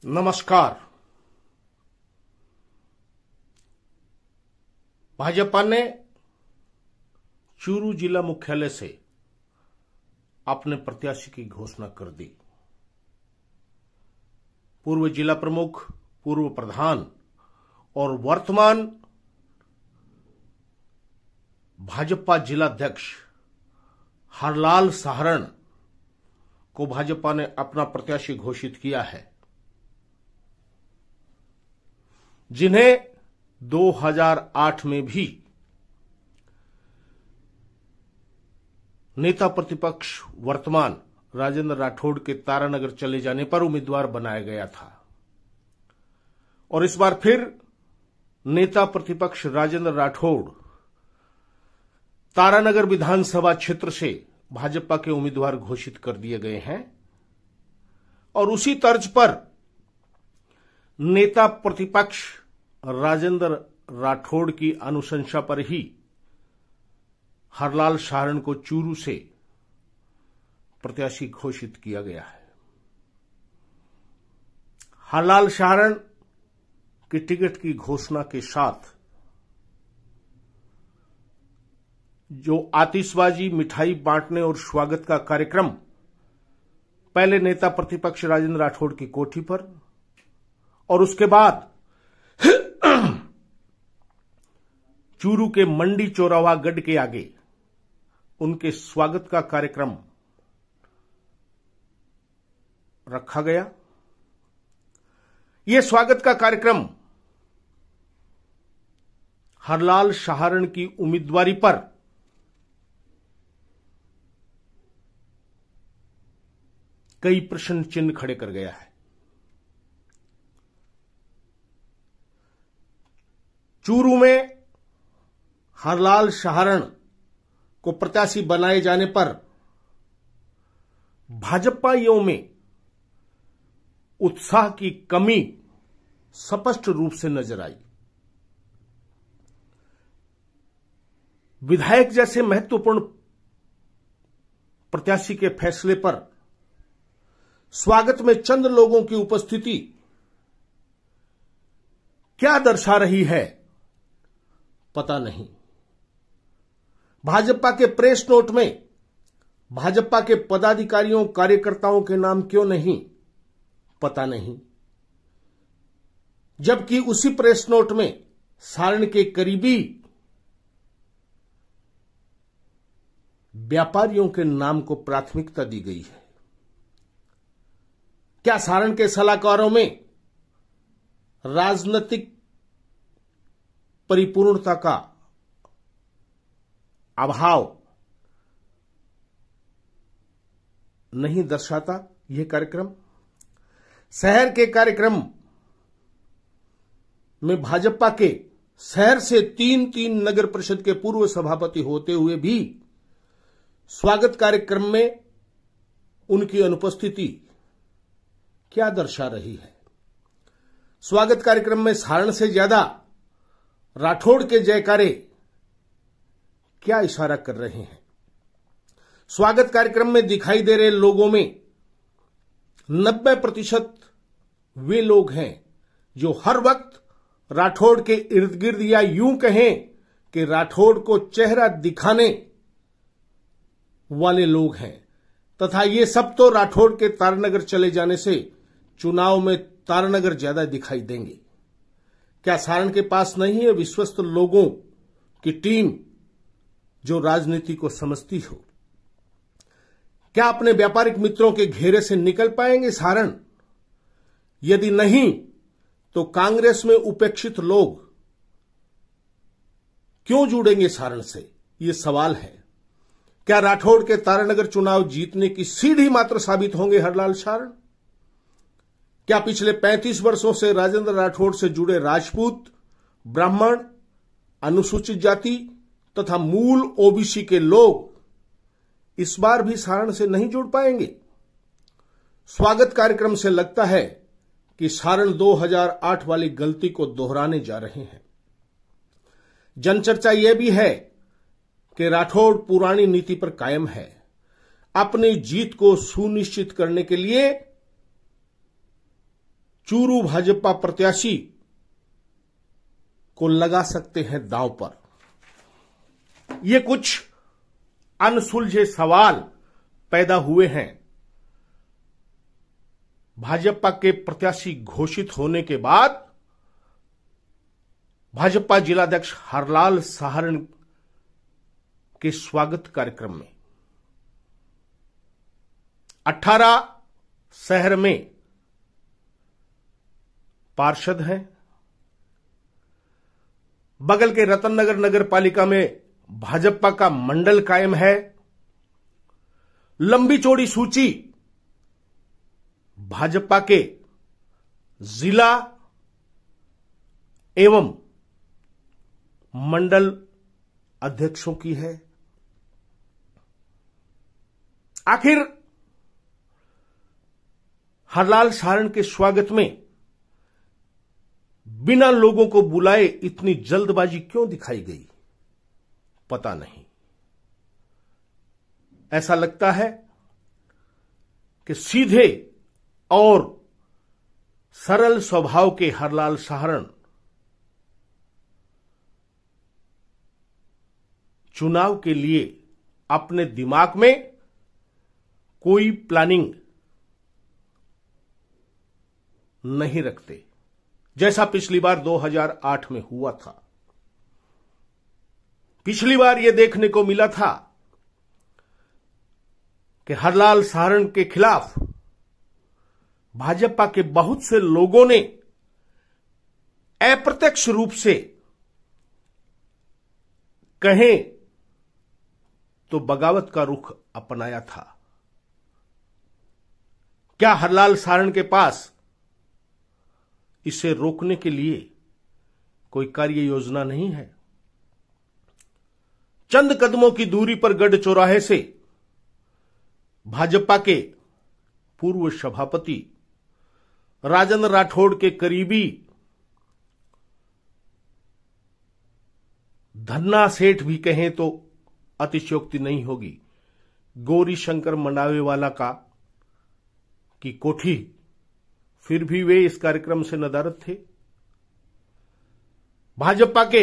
नमस्कार। भाजपा ने चूरू जिला मुख्यालय से अपने प्रत्याशी की घोषणा कर दी। पूर्व जिला प्रमुख, पूर्व प्रधान और वर्तमान भाजपा जिलाध्यक्ष हरलाल सहारण को भाजपा ने अपना प्रत्याशी घोषित किया है, जिन्हें 2008 में भी नेता प्रतिपक्ष वर्तमान राजेंद्र राठौड़ के तारानगर चले जाने पर उम्मीदवार बनाया गया था और इस बार फिर नेता प्रतिपक्ष राजेंद्र राठौड़ तारानगर विधानसभा क्षेत्र से भाजपा के उम्मीदवार घोषित कर दिए गए हैं और उसी तर्ज पर नेता प्रतिपक्ष राजेंद्र राठौड़ की अनुशंसा पर ही हरलाल सहारण को चूरू से प्रत्याशी घोषित किया गया है। हरलाल सहारण की टिकट की घोषणा के साथ जो आतिशबाजी, मिठाई बांटने और स्वागत का कार्यक्रम पहले नेता प्रतिपक्ष राजेंद्र राठौड़ की कोठी पर और उसके बाद चूरू के मंडी चौराहा गढ़ के आगे उनके स्वागत का कार्यक्रम रखा गया। यह स्वागत का कार्यक्रम हरलाल सहारण की उम्मीदवारी पर कई प्रश्न चिन्ह खड़े कर गया है। चूरू में हरलाल सहारण को प्रत्याशी बनाए जाने पर भाजपाइयों में उत्साह की कमी स्पष्ट रूप से नजर आई। विधायक जैसे महत्वपूर्ण प्रत्याशी के फैसले पर स्वागत में चंद लोगों की उपस्थिति क्या दर्शा रही है पता नहीं। भाजपा के प्रेस नोट में भाजपा के पदाधिकारियों, कार्यकर्ताओं के नाम क्यों नहीं पता नहीं, जबकि उसी प्रेस नोट में सहारण के करीबी व्यापारियों के नाम को प्राथमिकता दी गई है। क्या सहारण के सलाहकारों में राजनीतिक परिपूर्णता का अभाव नहीं दर्शाता यह कार्यक्रम? शहर के कार्यक्रम में भाजपा के शहर से तीन नगर परिषद के पूर्व सभापति होते हुए भी स्वागत कार्यक्रम में उनकी अनुपस्थिति क्या दर्शा रही है? स्वागत कार्यक्रम में सहारण से ज्यादा राठौड़ के जयकारे क्या इशारा कर रहे हैं? स्वागत कार्यक्रम में दिखाई दे रहे लोगों में 90% वे लोग हैं जो हर वक्त राठौड़ के इर्द गिर्द या यूं कहें कि राठौड़ को चेहरा दिखाने वाले लोग हैं तथा ये सब तो राठौड़ के तारानगर चले जाने से चुनाव में तारानगर ज्यादा दिखाई देंगे। क्या सहारण के पास नहीं है विश्वस्त लोगों की टीम जो राजनीति को समझती हो? क्या अपने व्यापारिक मित्रों के घेरे से निकल पाएंगे सहारण? यदि नहीं तो कांग्रेस में उपेक्षित लोग क्यों जुड़ेंगे सहारण से? यह सवाल है। क्या राठौड़ के तारानगर चुनाव जीतने की सीढ़ी मात्र साबित होंगे हरलाल सहारण? क्या पिछले 35 वर्षों से राजेंद्र राठौड़ से जुड़े राजपूत, ब्राह्मण, अनुसूचित जाति तथा मूल ओबीसी के लोग इस बार भी सहारण से नहीं जुड़ पाएंगे? स्वागत कार्यक्रम से लगता है कि सहारण 2008 वाली गलती को दोहराने जा रहे हैं। जनचर्चा यह भी है कि राठौड़ पुरानी नीति पर कायम है। अपनी जीत को सुनिश्चित करने के लिए चूरू भाजपा प्रत्याशी को लगा सकते हैं दांव पर। ये कुछ अनसुलझे सवाल पैदा हुए हैं भाजपा के प्रत्याशी घोषित होने के बाद भाजपा जिलाध्यक्ष हरलाल सहारण के स्वागत कार्यक्रम में। 18 शहर में पार्षद हैं। बगल के रतननगर नगर पालिका में भाजपा का मंडल कायम है। लंबी चौड़ी सूची भाजपा के जिला एवं मंडल अध्यक्षों की है। आखिर हरलाल सहारण के स्वागत में बिना लोगों को बुलाए इतनी जल्दबाजी क्यों दिखाई गई, पता नहीं। ऐसा लगता है कि सीधे और सरल स्वभाव के हरलाल सहारण चुनाव के लिए अपने दिमाग में कोई प्लानिंग नहीं रखते, जैसा पिछली बार 2008 में हुआ था। पिछली बार यह देखने को मिला था कि हरलाल सहारण के खिलाफ भाजपा के बहुत से लोगों ने अप्रत्यक्ष रूप से कहें तो बगावत का रुख अपनाया था। क्या हरलाल सहारण के पास इसे रोकने के लिए कोई कार्य योजना नहीं है? चंद कदमों की दूरी पर गढ़ चौराहे से भाजपा के पूर्व सभापति राजेंद्र राठौड़ के करीबी धन्ना सेठ भी कहें तो अतिशयोक्ति नहीं होगी, गौरी शंकर मंडावेवाला का की कोठी, फिर भी वे इस कार्यक्रम से नदारद थे। भाजपा के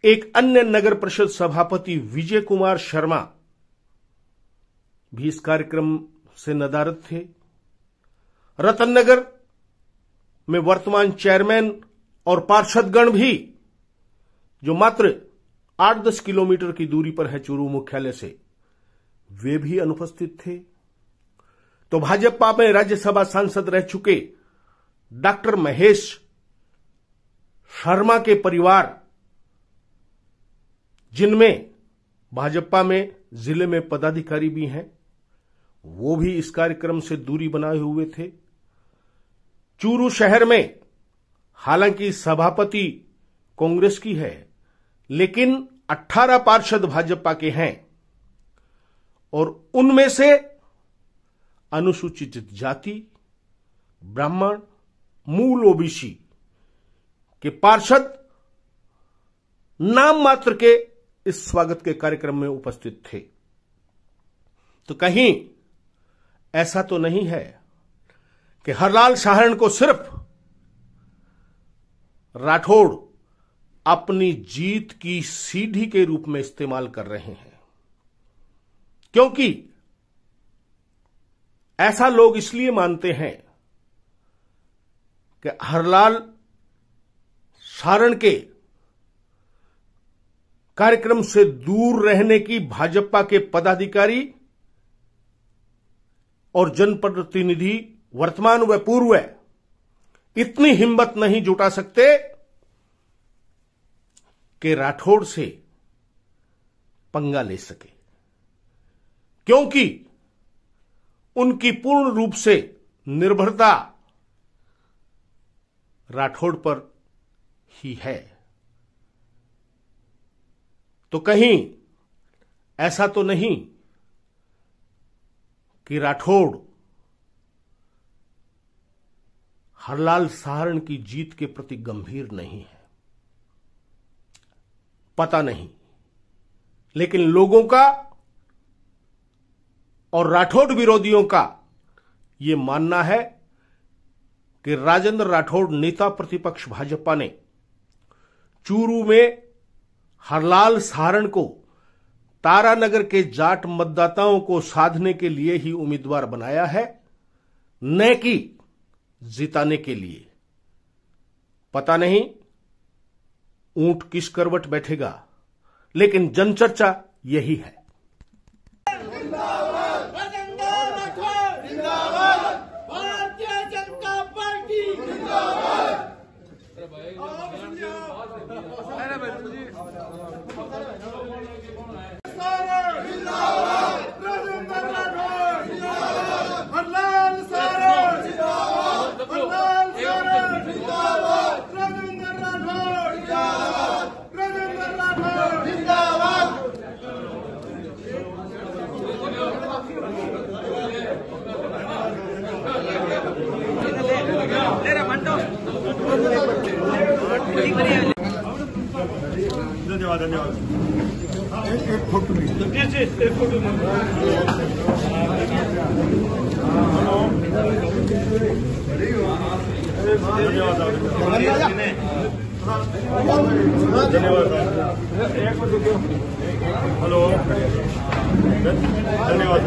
एक अन्य नगर परिषद सभापति विजय कुमार शर्मा भी इस कार्यक्रम से नदारद थे। रतननगर में वर्तमान चेयरमैन और पार्षदगण भी, जो मात्र 8-10 किलोमीटर की दूरी पर है चूरू मुख्यालय से, वे भी अनुपस्थित थे। तो भाजपा में राज्यसभा सांसद रह चुके डॉक्टर महेश शर्मा के परिवार, जिनमें भाजपा में जिले में पदाधिकारी भी हैं, वो भी इस कार्यक्रम से दूरी बनाए हुए थे। चूरू शहर में हालांकि सभापति कांग्रेस की है, लेकिन 18 पार्षद भाजपा के हैं और उनमें से अनुसूचित जाति, ब्राह्मण, मूल ओबीसी के पार्षद नाम मात्र के इस स्वागत के कार्यक्रम में उपस्थित थे। तो कहीं ऐसा तो नहीं है कि हरलाल सहारण को सिर्फ राठौड़ अपनी जीत की सीढ़ी के रूप में इस्तेमाल कर रहे हैं, क्योंकि ऐसा लोग इसलिए मानते हैं कि हरलाल सहारण के कार्यक्रम से दूर रहने की भाजपा के पदाधिकारी और जनप्रतिनिधि वर्तमान व पूर्व इतनी हिम्मत नहीं जुटा सकते कि राठौड़ से पंगा ले सके, क्योंकि उनकी पूर्ण रूप से निर्भरता राठौड़ पर ही है। तो कहीं ऐसा तो नहीं कि राठौड़ हरलाल सहारण की जीत के प्रति गंभीर नहीं है, पता नहीं। लेकिन लोगों का और राठौड़ विरोधियों का ये मानना है कि राजेंद्र राठौड़ नेता प्रतिपक्ष भाजपा ने चूरू में हरलाल सारण को तारानगर के जाट मतदाताओं को साधने के लिए ही उम्मीदवार बनाया है, न कि जिताने के लिए। पता नहीं ऊंट किस करवट बैठेगा, लेकिन जनचर्चा यही है। भारतीय जनता पार्टी जिंदाबाद। धन्यवाद धन्यवाद। एक फोटो एक फोटो धन्यवाद धन्यवाद। हेलो धन्यवाद।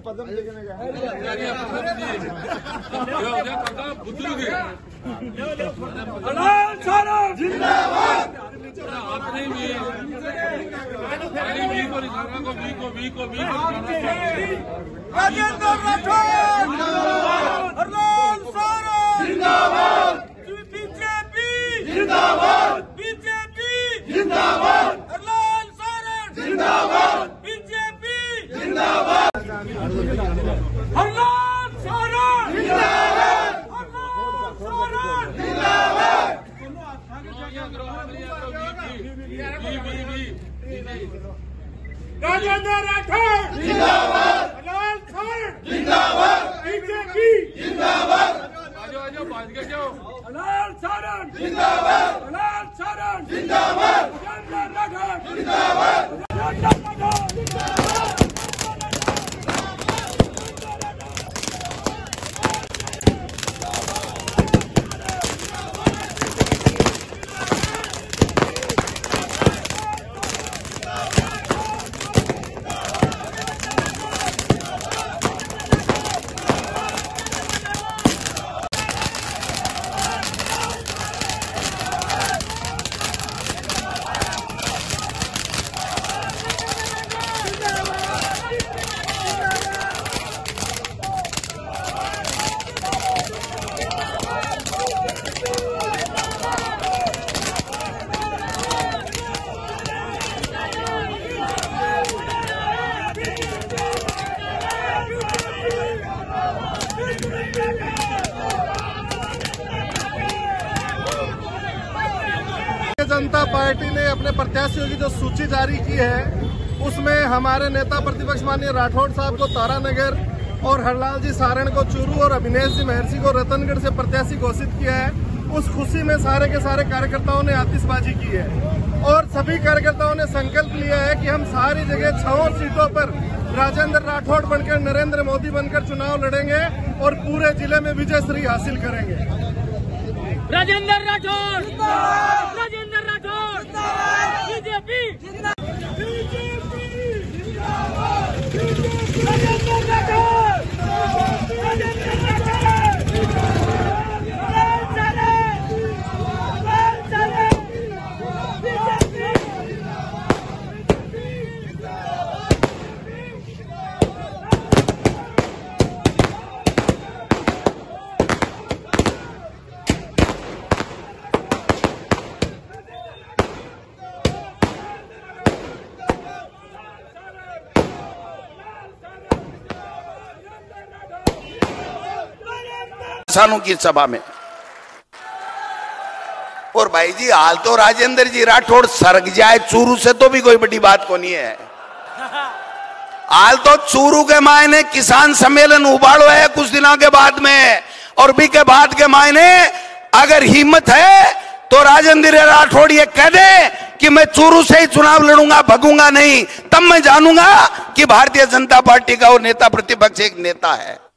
पदम राजेंद्र राठौड़ जिंदाबाद, हरलाल सारण जिंदाबाद, बीजेपी जिंदाबाद, हरलाल सारण जिंदाबाद, हरलाल सारण जिंदाबाद, राजेंद्र राठौड़ जिंदाबाद, राजेंद्र राठौड़ जिंदाबाद। जनता पार्टी ने अपने प्रत्याशियों की जो सूची जारी की है उसमें हमारे नेता प्रतिपक्ष माननीय राठौड़ साहब को तारानगर और हरलाल जी सारण को चूरू और अभिनेश जी महर्षि को रतनगढ़ से प्रत्याशी घोषित किया है। उस खुशी में सारे के सारे कार्यकर्ताओं ने आतिशबाजी की है और सभी कार्यकर्ताओं ने संकल्प लिया है कि हम सारी जगह 6 सीटों पर राजेंद्र राठौड़ बनकर नरेंद्र मोदी बनकर चुनाव लड़ेंगे और पूरे जिले में विजय श्री हासिल करेंगे। राजेंद्र राठौड़, राजेंद्र राठौड़, बीजेपी, राजेंद्र राठौड़, राजेंद्र किसानों की सभा में। और भाई जी हाल तो राजेंद्र जी राठौड़ सरक जाए चूरू से तो भी कोई बड़ी बात को नहीं है। हाल तो चूरू के मायने किसान सम्मेलन उबाड़ो है कुछ दिनों के बाद में, और भी के बाद के मायने अगर हिम्मत है तो राजेंद्र राठौड़ ये कह दे कि मैं चूरू से ही चुनाव लड़ूंगा, भगूंगा नहीं, तब मैं जानूंगा कि भारतीय जनता पार्टी का वो नेता प्रतिपक्ष एक नेता है।